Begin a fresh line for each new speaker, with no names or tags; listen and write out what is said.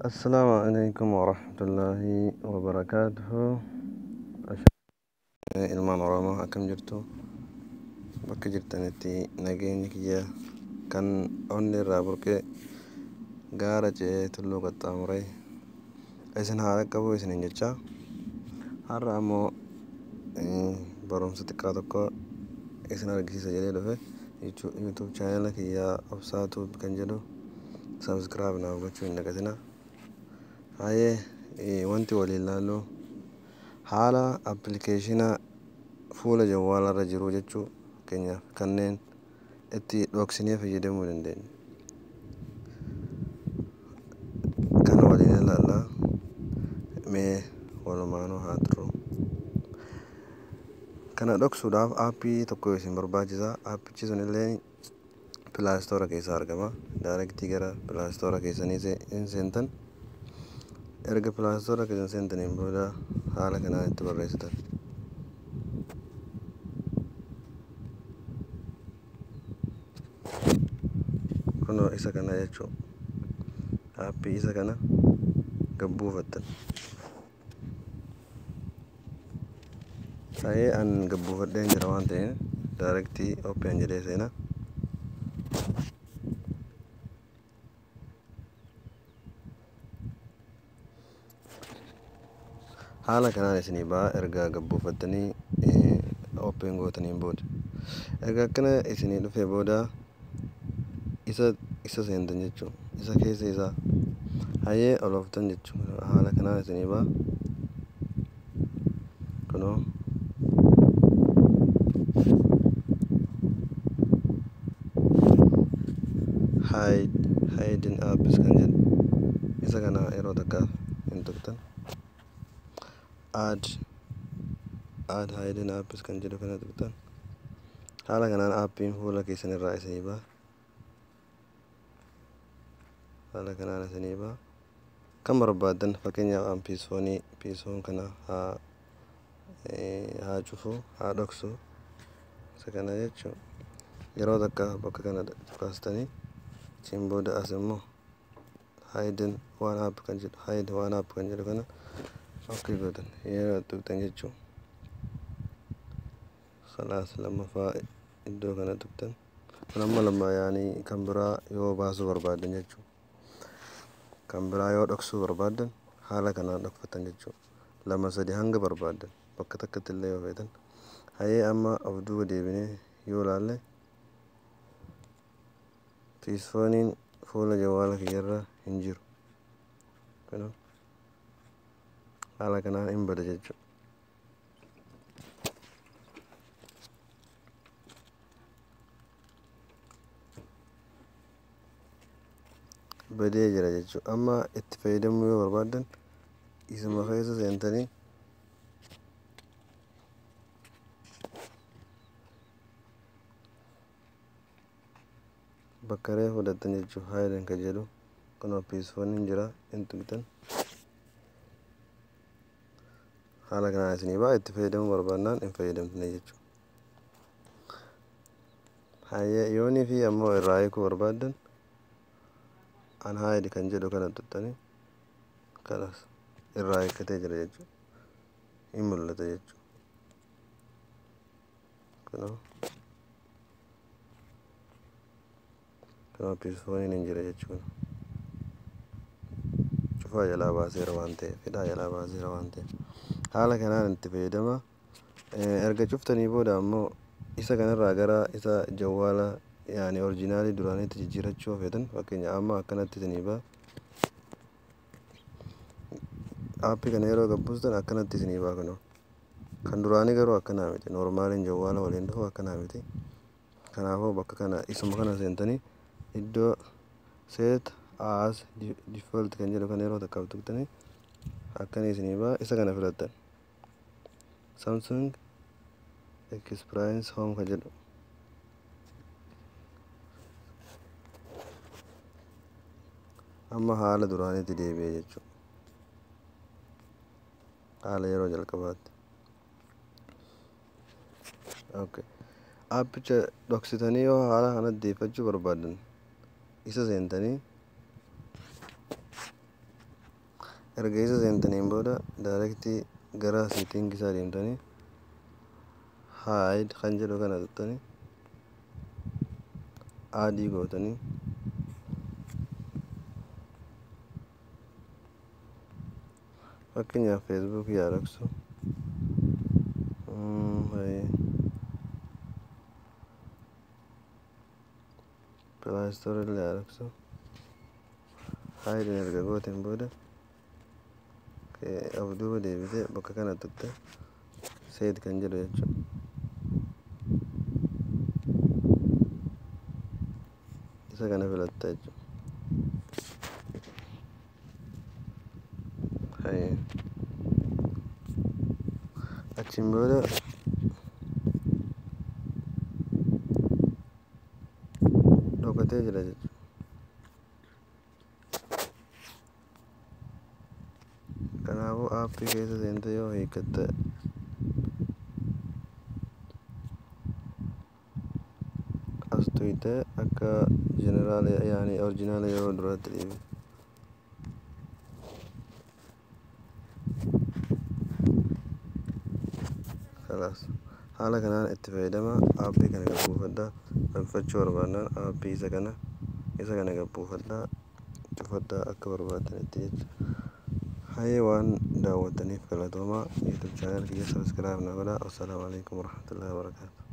السلام عليكم ورحمة الله وبركاته. ilmaan oromoo akkam jirtu bakka jirtanitti nageenyi kiyya kan onni irraa burqee gaara ce'ee tulluu qaxxaamuree isin haala qabu isinin jecha har'a ammoo barumsa xiqqaa tokko isin argisiisa jedhee dhufe YouTube channel kiyya Obsa kan jedhu subscribe naaf gochuu hin dagatina. Wanti waliin ilaallu haala application fuula jawwaalarra jiru jechuu keenyaaf kanneen itti dhoksinee fayyadamuu dandeenya. Kana waliin ilaalla mee walumaanuu haa turru. Kana dhoksuudhaaf aappii tokko isin barbaachisa. Aappichi sun illee Play Store keessaa argama. Directii gara Play Store keessanii seentan. Erga Play Store keessan seentaniin booda haala kanaan itti barreessitan. Kunoo isa kana jechuun aappii isa kana gabbuufattan. An gabbuufadheen jira waan ta'eef directii open jedhee seena. Haala kanaan isinii ba'a erga gabbuufattanii open gootaniin booda. Erga akkana isinii dhufee booda isa seentan jechuun isa keessa isaa ol ooftan jechuun haala kanaan isinii ba'a. Kunoo hidden apps kan jedhu isa kana yeroo takkaaf hin tuqtan. add hidden apps kan jedhu kana tuqtan. Haala kanaan aappiin fuula keessan irraa isinii ba'a. Haala kanaan isinii ba'a. Kan barbaadan fakkeenyaaf piisoon kana haa cufu haa dhoksu isa kana jechuun yeroo takka bakka kana kaastanii achiin booda as immoo hidden one app kan jedhu kana okay gootan yeroo tuqtan jechuun salaas lammaffaa iddoo kana tuqtan. Kun amma lammaa yaanii kan biraa yoo baasuu barbaadan jechuun kan biraa yoo dhoksuu barbaadan haala kanaan dhokfatan jechuun lama sadi hanga barbaadan bakka takkatti illee yoo feetan. Amma of duuba deebinee yoo ilaalle piisooniin fuula jawwaala kiyyarra hin jiru. Haala kanaan hin bada jechuudha. Badee jira jechuudha. Amma itti fayyadamuu yoo barbaadan isuma keessa seentanii bakka ree fudhattan jechuudha. Hidden kan jedhu kunoo piisooniin jira hin tuqtan. Haala kanaan isinii ba'a. Itti fayyadamuu barbaadnaan hin fayyadamtine jechuudha. Yoonii fi ammoo irraa hiikuu barbaadan hide kan jedhu kana tuqtanii kanas irraa hiikkatee jira jechuudha. Hin mul'ata jechuudha. Kunoo piisooniin hin jira jechuudha. Cufaa jalaa baaseera waan ta'eef haala kanaan itti fayyadama. Erga cuftanii booda ammoo isa kanarraa gara isa jawwaala yaani oriijinaalii duraaniitti jijjiirachuu feetan fakkeenya amma akkanatti isinii ba'a. Aappii kana yeroo gabbuustan akkanatti isinii ba'a. Kunoo kan duraanii garuu akkanaa miti. Noormaaliin jawwaala waliin dhufu akkanaa miti. Kanaafuu bakka kana isuma kana seentanii iddoo set as default kan jedhu kan yeroo takkaaf tuqtanii akkanii isinii ba'a. Isa kana filattan Samsung experience home kan jedhu amma haala duraaniitti deebi'ee jechuudha. Haala yeroo jalqabaatti. Aappicha dhoksitanii yoo haala kanatti deeffachuu barbaadan isa seentanii erga isa seentaniin booda directii gara setting isaa deemtanii hide kan jedhu kana tuttanii adii gootanii fakkeenyaaf Facebook yaa dhoksu Play Store illee yaa dhoksu hide erga gooteen booda of duuba deebitee bakka kana tutte set kan jedhu jechuudha. Isa kana filatta jechuudha. Achiin booda dhokatee jira jechuudha. Kanaafuu aappii keessa seentee yoo hiikkatte as tuytee akka jeneraala yaani originaala yeroo duraatti dhiibi. Haala kanaan itti fayyadama aappii kana gabbuufadhaa galfachuu barbaadnaan aappii isa kana gabbuufadhaa cufadhaa akka barbaadanitti jechuudha. Hayyee waan daawwattaniif galatoomaa. YouTube channel kiyya subscribe na godhaa. Wassalaamu alaikum warahmatullahi wabarakatuh.